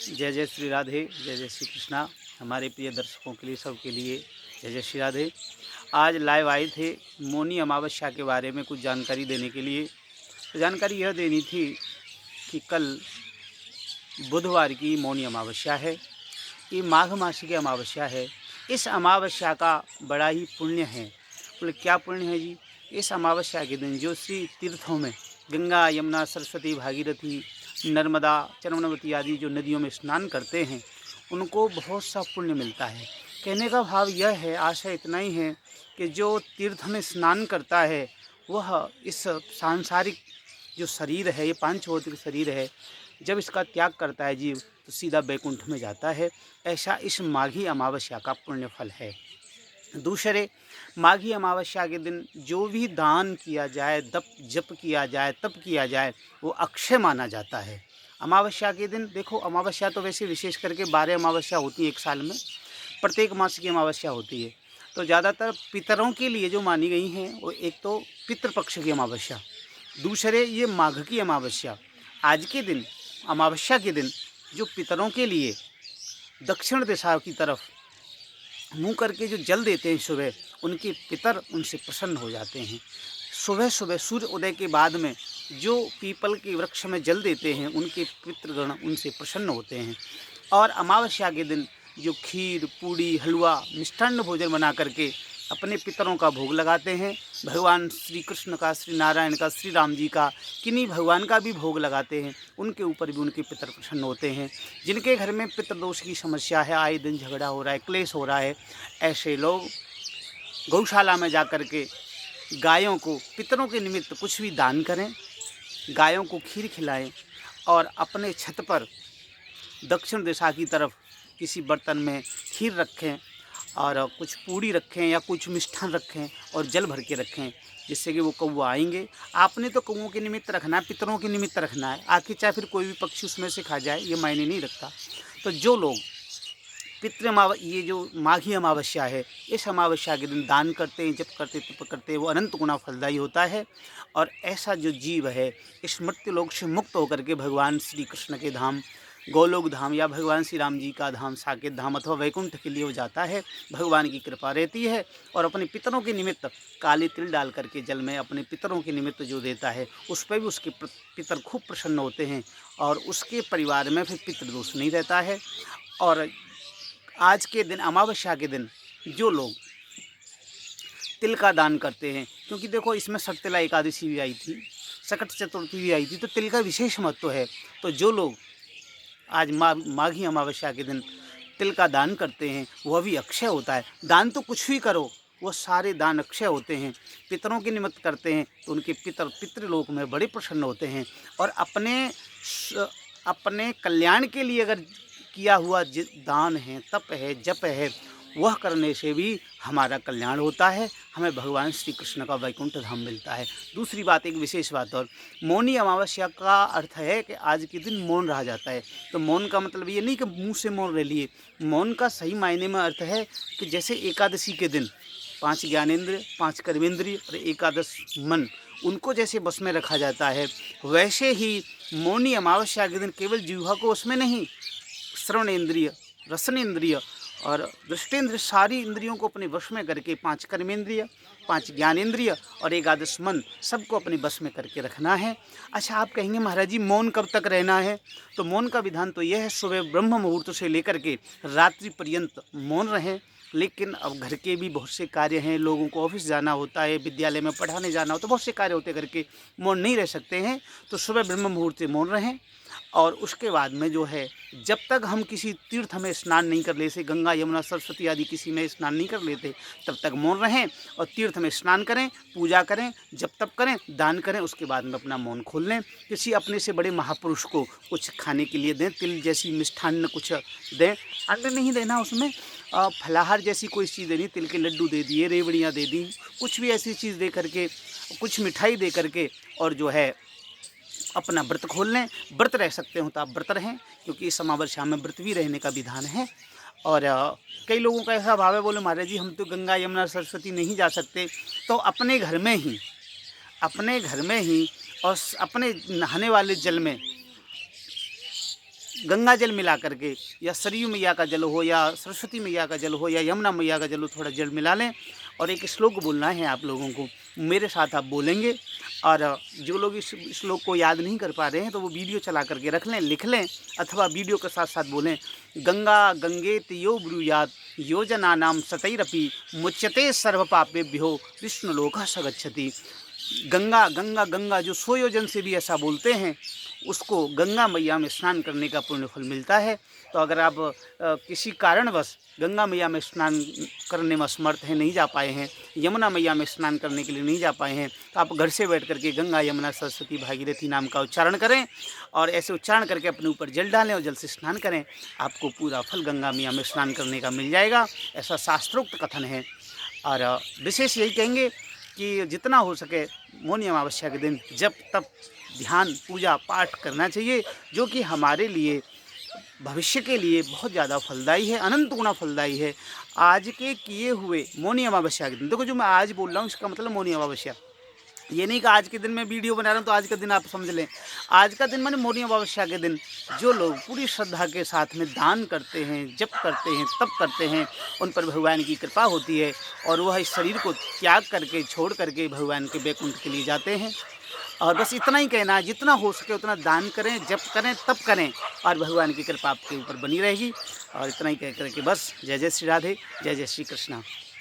जय जय श्री राधे, जय जय श्री कृष्णा। हमारे प्रिय दर्शकों के लिए, सबके लिए जय जय श्री राधे। आज लाइव आए थे मौनी अमावस्या के बारे में कुछ जानकारी देने के लिए। तो जानकारी यह देनी थी कि कल बुधवार की मौनी अमावस्या है। ये माघ मास की अमावस्या है। इस अमावस्या का बड़ा ही पुण्य है। बोले क्या पुण्य है जी? इस अमावस्या के दिन जो श्री तीर्थों में गंगा, यमुना, सरस्वती, भागीरथी, नर्मदा, चरमनवती आदि जो नदियों में स्नान करते हैं, उनको बहुत सा पुण्य मिलता है। कहने का भाव यह है, आशय इतना ही है कि जो तीर्थ में स्नान करता है वह इस सांसारिक जो शरीर है, ये पांच भौतिक शरीर है, जब इसका त्याग करता है जीव तो सीधा बैकुंठ में जाता है। ऐसा इस माघी अमावस्या का पुण्य फल है। दूसरे, माघी अमावस्या के दिन जो भी दान किया जाए, जप किया जाए, तप किया जाए, वो अक्षय माना जाता है। अमावस्या के दिन देखो, अमावस्या तो वैसे विशेष करके 12 अमावस्या होती है एक साल में, प्रत्येक मास की अमावस्या होती है। तो ज़्यादातर पितरों के लिए जो मानी गई हैं वो एक तो पितृपक्ष की अमावस्या, दूसरे ये माघ की अमावस्या। आज के दिन, अमावस्या के दिन, जो पितरों के लिए दक्षिण दिशा की तरफ मुँह करके जो जल देते हैं सुबह, उनके पितर उनसे प्रसन्न हो जाते हैं। सुबह सुबह सूर्य उदय के बाद में जो पीपल के वृक्ष में जल देते हैं, उनके पितृगण उनसे प्रसन्न होते हैं। और अमावस्या के दिन जो खीर, पूड़ी, हलवा, मिष्ठान्न भोजन बना करके अपने पितरों का भोग लगाते हैं, भगवान श्री कृष्ण का, श्री नारायण का, श्री राम जी का, किन्हीं भगवान का भी भोग लगाते हैं, उनके ऊपर भी उनके पितर प्रसन्न होते हैं। जिनके घर में पितृदोष की समस्या है, आए दिन झगड़ा हो रहा है, क्लेश हो रहा है, ऐसे लोग गौशाला में जा कर के गायों को पितरों के निमित्त कुछ भी दान करें, गायों को खीर खिलाएं और अपने छत पर दक्षिण दिशा की तरफ किसी बर्तन में खीर रखें और कुछ पूड़ी रखें या कुछ मिष्ठान रखें और जल भर के रखें, जिससे कि वो कौवा आएंगे। आपने तो कौवों के निमित्त रखना है, पितरों के निमित्त रखना है। आखिर चाहे फिर कोई भी पक्षी उसमें से खा जाए, ये मायने नहीं रखता। तो जो लोग ये जो माघी अमावस्या है, इस अमावस्या के दिन दान करते हैं, जप करते, तप करते हैं, वो अनंत गुना फलदायी होता है। और ऐसा जो जीव है, इस मृत्यु लोक से मुक्त होकर के भगवान श्री कृष्ण के धाम, गोलोक धाम या भगवान श्री राम जी का धाम, साकेत धाम अथवा वैकुंठ के लिए वो जाता है। भगवान की कृपा रहती है और अपने पितरों के निमित्त काले तिल डाल करके जल में अपने पितरों के निमित्त जो देता है, उस पर भी उसके पितर खूब प्रसन्न होते हैं और उसके परिवार में फिर पितृदोष नहीं रहता है। और आज के दिन, अमावस्या के दिन, जो लोग तिल का दान करते हैं, क्योंकि देखो इसमें सटतिला एकादशी भी आई थी, सकट चतुर्थी भी आई थी, तो तिल का विशेष महत्व है। तो जो लोग आज माघी अमावस्या के दिन तिल का दान करते हैं, वह भी अक्षय होता है। दान तो कुछ भी करो, वो सारे दान अक्षय होते हैं। पितरों के निमित्त करते हैं तो उनके पितृलोक में बड़े प्रसन्न होते हैं। और अपने कल्याण के लिए अगर किया हुआ दान है, तप है, जप है, वह करने से भी हमारा कल्याण होता है, हमें भगवान श्री कृष्ण का वैकुंठ धाम मिलता है। दूसरी बात, एक विशेष बात और, मौनी अमावस्या का अर्थ है कि आज के दिन मौन रहा जाता है। तो मौन का मतलब ये नहीं कि मुंह से मौन रह लिए। मौन का सही मायने में अर्थ है कि जैसे एकादशी के दिन 5 ज्ञानेंद्रिय, 5 कर्मेंद्रिय और एकादश मन, उनको जैसे बस में रखा जाता है, वैसे ही मौनी अमावस्या के दिन केवल जिह्वा को उसमें नहीं, श्रवण इंद्रिय, रसन इंद्रिय और दृष्टेंद्र, सारी इंद्रियों को अपने वश में करके 5 कर्मेंद्रिय, 5 ज्ञानेंद्रिय और एकादश मन, सबको अपने बस में करके रखना है। अच्छा, आप कहेंगे महाराज जी मौन कब तक रहना है? तो मौन का विधान तो यह है, सुबह ब्रह्म मुहूर्त से लेकर के रात्रि पर्यंत मौन रहें। लेकिन अब घर के भी बहुत से कार्य हैं, लोगों को ऑफिस जाना होता है, विद्यालय में पढ़ाने जाना होता है, बहुत से कार्य होते करके मौन नहीं रह सकते हैं। तो सुबह ब्रह्म मुहूर्त से मौन रहें। और उसके बाद में जो है, जब तक हम किसी तीर्थ में स्नान नहीं कर लेते, गंगा, यमुना, सरस्वती आदि किसी में स्नान नहीं कर लेते, तब तक मौन रहें और तीर्थ में स्नान करें, पूजा करें, जप तप करें, दान करें। उसके बाद में अपना मौन खोल लें। किसी अपने से बड़े महापुरुष को कुछ खाने के लिए दें, तिल जैसी मिष्ठान्न कुछ दें, अन्न नहीं देना उसमें, फलाहार जैसी कोई चीज़ देनी, तिल के लड्डू दे दिए, रेवड़ियाँ दे दी, कुछ भी ऐसी चीज़ दे करके, कुछ मिठाई दे करके, और जो है अपना व्रत खोल लें। व्रत रह सकते हो तो आप व्रत रहें, क्योंकि इस अमावस्या में व्रत भी रहने का विधान है। और कई लोगों का ऐसा भाव है, बोले महाराज जी हम तो गंगा, यमुना, सरस्वती नहीं जा सकते, तो अपने घर में ही और अपने नहाने वाले जल में गंगा जल मिला करके, या सरयू मैया का जल हो, या सरस्वती मैया का जल हो, या यमुना मैया का जल हो, थोड़ा जल मिला लें और एक श्लोक बोलना है आप लोगों को। मेरे साथ आप बोलेंगे, और जो लोग इस श्लोक को याद नहीं कर पा रहे हैं तो वो वीडियो चला करके रख लें, लिख लें, अथवा वीडियो के साथ साथ बोलें। गंगा गंगेति यो ब्रूयात् योजनानां सतैरपि मुच्यते सर्वपापेभ्यो विष्णुलोकः स गच्छति। गंगा गंगा गंगा जो 100 योजन से भी ऐसा बोलते हैं, उसको गंगा मैया में स्नान करने का पुण्य फल मिलता है। तो अगर आप किसी कारणवश गंगा मैया में स्नान करने में असमर्थ हैं, नहीं जा पाए हैं, यमुना मैया में स्नान करने के लिए नहीं जा पाए हैं, तो आप घर से बैठ करके गंगा यमुना सरस्वती भागीरथी नाम का उच्चारण करें, और ऐसे उच्चारण करके अपने ऊपर जल डालें और जल से स्नान करें। आपको पूरा फल गंगा मैया में स्नान करने का मिल जाएगा, ऐसा शास्त्रोक्त कथन है। और विशेष यही कहेंगे कि जितना हो सके मौनी अमावस्या के दिन जप तप ध्यान पूजा पाठ करना चाहिए, जो कि हमारे लिए भविष्य के लिए बहुत ज़्यादा फलदायी है, अनंत गुना फलदायी है। आज के किए हुए मौनी अमावस्या के दिन, देखो जो मैं आज बोल रहा हूँ इसका मतलब मौनी अमावस्या, ये नहीं कि आज के दिन मैं वीडियो बना रहा हूँ तो आज का दिन आप समझ लें। आज का दिन माने मौनी अमावस्या के दिन जो लोग पूरी श्रद्धा के साथ में दान करते हैं, जप करते हैं, तप करते हैं, उन पर भगवान की कृपा होती है, और वह इस शरीर को त्याग करके छोड़ करके भगवान के वैकुंठ के लिए जाते हैं। और बस इतना ही कहना है, जितना हो सके उतना दान करें, जप करें, तप करें, और भगवान की कृपा आपके ऊपर बनी रहेगी। और इतना ही कह करके बस जय जय श्री राधे, जय जय श्री कृष्णा।